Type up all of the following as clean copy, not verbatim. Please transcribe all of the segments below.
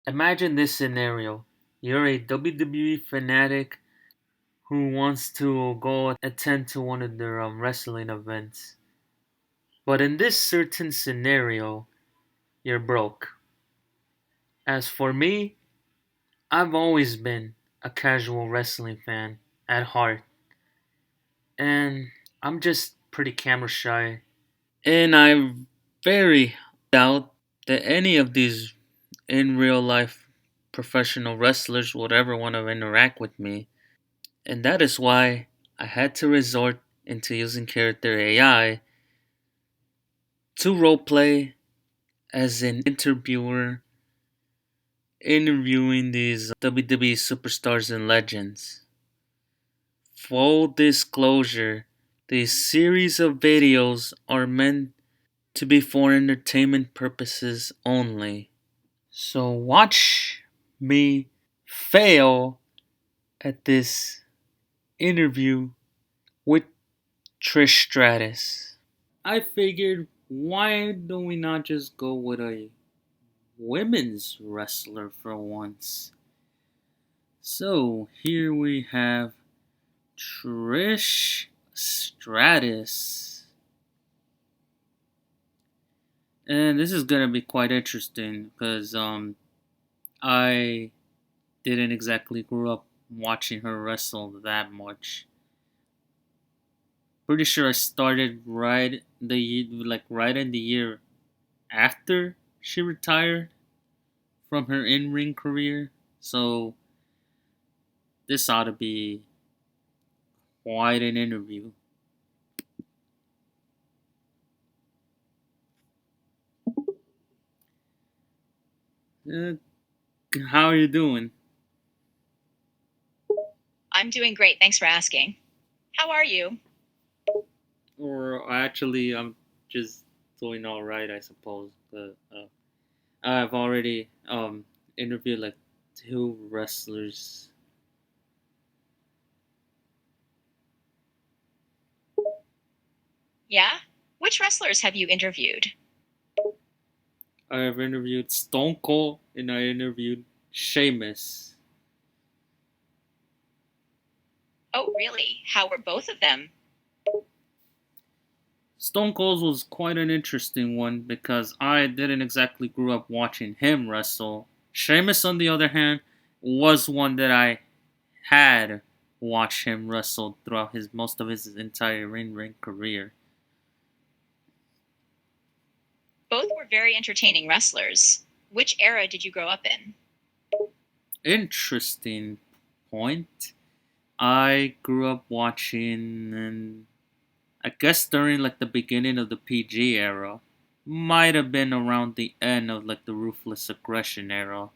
Imagine this scenario. You're a WWE fanatic who wants to go attend to one of their wrestling events. But in this certain scenario, you're broke. As for me, I've always been a casual wrestling fan at heart, and I'm just pretty camera shy. And I very doubt that any of these in real life professional wrestlers would ever want to interact with me. And that is why I had to resort into using character AI to roleplay as an interviewer interviewing these WWE superstars and legends. Full disclosure, these series of videos are meant to be for entertainment purposes only. So watch me fail at this interview with Trish Stratus. I figured, why don't we not just go with a women's wrestler for once? So here we have Trish Stratus. And this is gonna be quite interesting because I didn't exactly grow up watching her wrestle that much. Pretty sure I started right in the year after she retired from her in-ring career. So this ought to be quite an interview. Uh, how are you doing? I'm doing great. Thanks for asking. How are you? Or actually, I'm just doing all right, I suppose. But I've already interviewed like two wrestlers. Yeah? Which wrestlers have you interviewed? I've interviewed Stone Cold and I interviewed Sheamus. Oh, really? How were both of them? Stone Cold was quite an interesting one because I didn't exactly grow up watching him wrestle. Sheamus, on the other hand, was one that I had watched him wrestle throughout his most of his entire in-ring career. Both were very entertaining wrestlers. Which era did you grow up in? Interesting point. I grew up watching, and I guess during like the beginning of the PG era, might have been around the end of like the Ruthless Aggression era.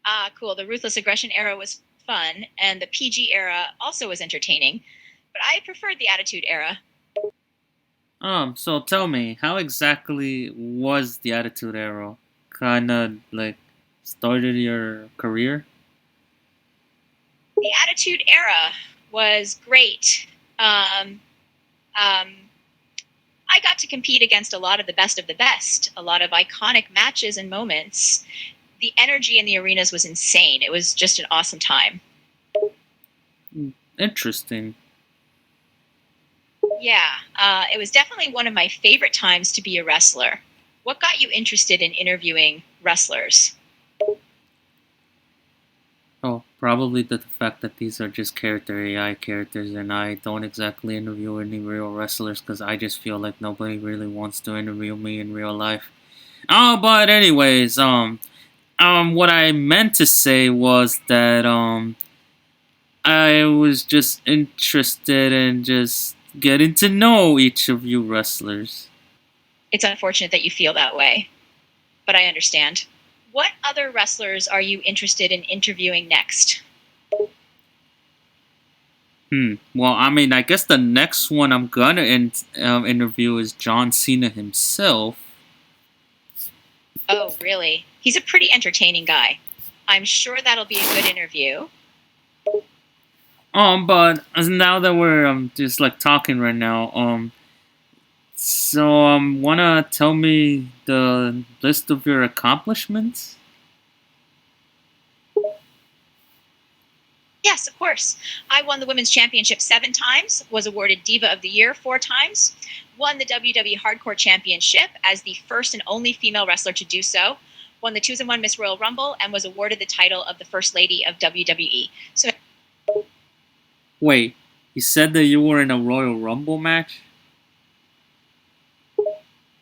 Ah, cool. The Ruthless Aggression era was fun, and the PG era also was entertaining, but I preferred the Attitude era. So tell me, how exactly was the Attitude Era? Kinda like started your career? The Attitude era was great. Um, um, I got to compete against a lot of the best, a lot of iconic matches and moments. The energy in the arenas was insane. It was just an awesome time. Interesting. Yeah, it was definitely one of my favorite times to be a wrestler. What got you interested in interviewing wrestlers? Oh, probably the fact that these are just character AI characters and I don't exactly interview any real wrestlers because I just feel like nobody really wants to interview me in real life. Oh, but anyways, what I meant to say was that, I was just interested in just getting to know each of you wrestlers. It's unfortunate that you feel that way, but I understand. What other wrestlers are you interested in interviewing next? Well, I mean, I guess the next one I'm gonna interview is John Cena himself. Oh, really? He's a pretty entertaining guy. I'm sure that'll be a good interview. But now that we're just like talking right now, So, wanna tell me the list of your accomplishments? Yes, of course. I won the women's championship 7 times, was awarded Diva of the Year 4 times, won the WWE Hardcore Championship as the first and only female wrestler to do so, won the 2-1 Miss Royal Rumble, and was awarded the title of the First Lady of WWE. So, Wait, you said that you were in a Royal Rumble match?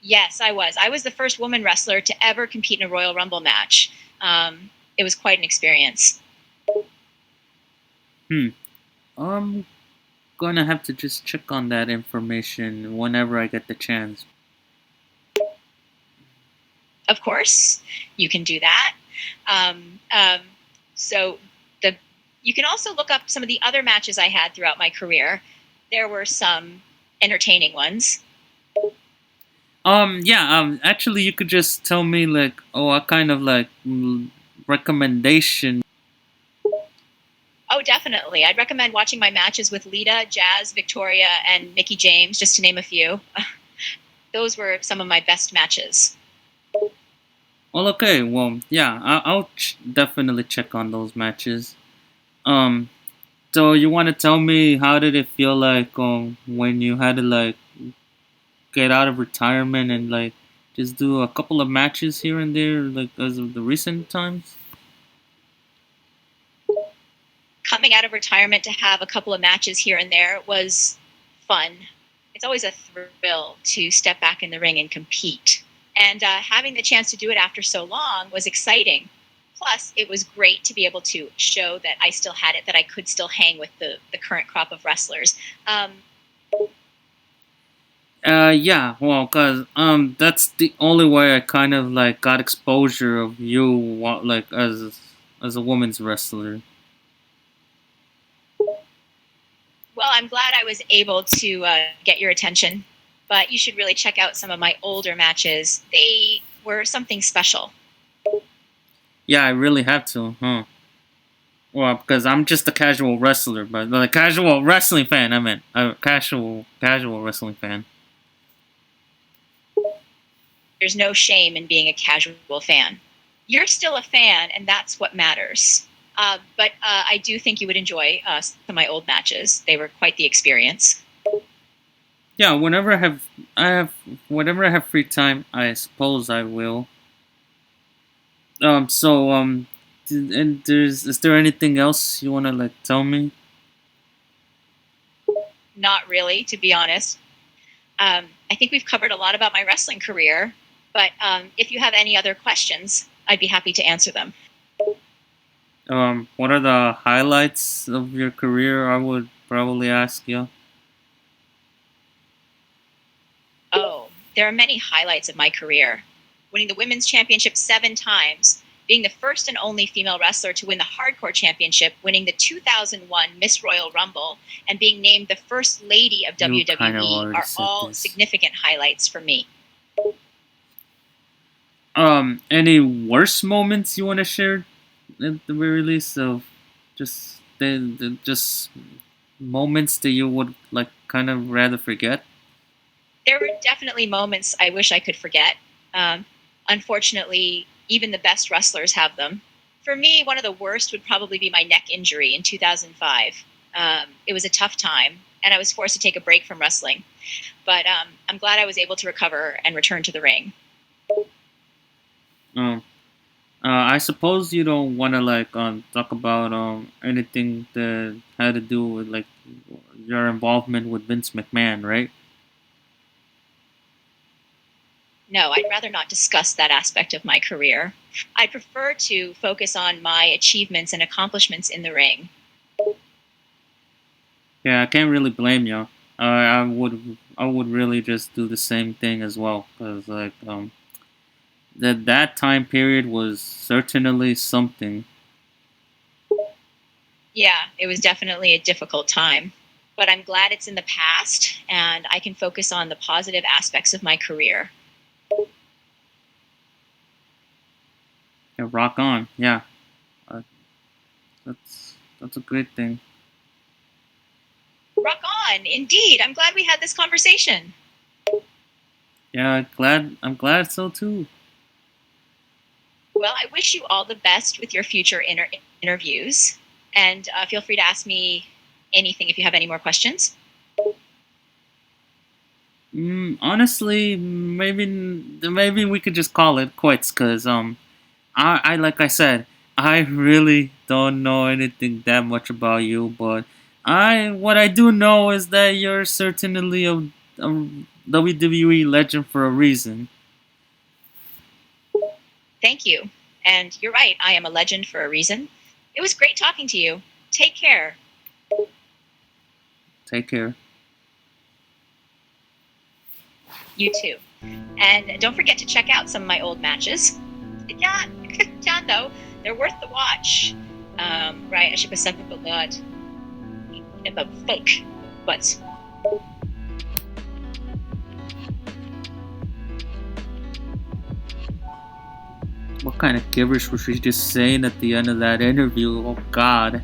yes, I was. I was the first woman wrestler to ever compete in a Royal Rumble match. It was quite an experience. Hmm. I'm gonna have to just check on that information whenever I get the chance. Of course, you can do that. Um, um, so the you can also look up some of the other matches I had throughout my career. There were some entertaining ones. Yeah, actually, you could just tell me, like, oh, what kind of, like, recommendation. Oh, definitely. I'd recommend watching my matches with Lita, Jazz, Victoria, and Mickey James, just to name a few. Those were some of my best matches. Well, okay, well, yeah, I'll definitely check on those matches. Um, so you want to tell me how did it feel like when you had to like get out of retirement and like just do a couple of matches here and there, like as of the recent times? Coming out of retirement to have a couple of matches here and there was fun. It's always a thrill to step back in the ring and compete. And having the chance to do it after so long was exciting. Plus, it was great to be able to show that I still had it, that I could still hang with the current crop of wrestlers. Yeah, well, cause that's the only way I kind of like got exposure of you, like as a woman's wrestler. Well, I'm glad I was able to get your attention, but you should really check out some of my older matches. They were something special. Yeah, I really have to, huh? Well, because I'm just a casual wrestler, but a casual wrestling fan. I meant a casual wrestling fan. There's no shame in being a casual fan. You're still a fan, and that's what matters. But I do think you would enjoy some of my old matches. They were quite the experience. Yeah, I have whenever I have free time, I suppose I will. So and is there anything else you wanna like tell me? Not really, to be honest. I think we've covered a lot about my wrestling career, but if you have any other questions, I'd be happy to answer them. What are the highlights of your career? I would probably ask you. Oh, there are many highlights of my career. Winning the women's championship 7 times, being the first and only female wrestler to win the hardcore championship, winning the 2001 Miss Royal Rumble, and being named the first lady of You kind of WWE already are said all this. significant highlights for me. Any worse moments you want to share at the very least of just just moments that you would like kind of rather forget? There were definitely moments I wish I could forget. Um, Unfortunately, even the best wrestlers have them. For me, one of the worst would probably be my neck injury in 2005. It was a tough time, and I was forced to take a break from wrestling. But I'm glad I was able to recover and return to the ring. Um, I suppose you don't want to like talk about anything that had to do with like your involvement with Vince McMahon, right? No, I'd rather not discuss that aspect of my career. I prefer to focus on my achievements and accomplishments in the ring. Yeah, I can't really blame you. I would really just do the same thing as well, because like that time period was certainly something. Yeah, it was definitely a difficult time. But I'm glad it's in the past and I can focus on the positive aspects of my career. Yeah, rock on. Yeah, uh, that's a great thing. Rock on, indeed. I'm glad we had this conversation. Yeah, glad. I'm glad so too. Well, I wish you all the best with your future interviews, and feel free to ask me anything if you have any more questions. Honestly, maybe we could just call it quits, cause I like I said, I really don't know anything that much about you, but what I do know is that you're certainly a WWE legend for a reason. Thank you. And you're right, I am a legend for a reason. It was great talking to you. Take care. Take care. You too. And don't forget to check out some of my old matches. Yeah, John, though, they're worth the watch. Right, I should have said that about folk, but What kind of gibberish was she just saying at the end of that interview? Oh God.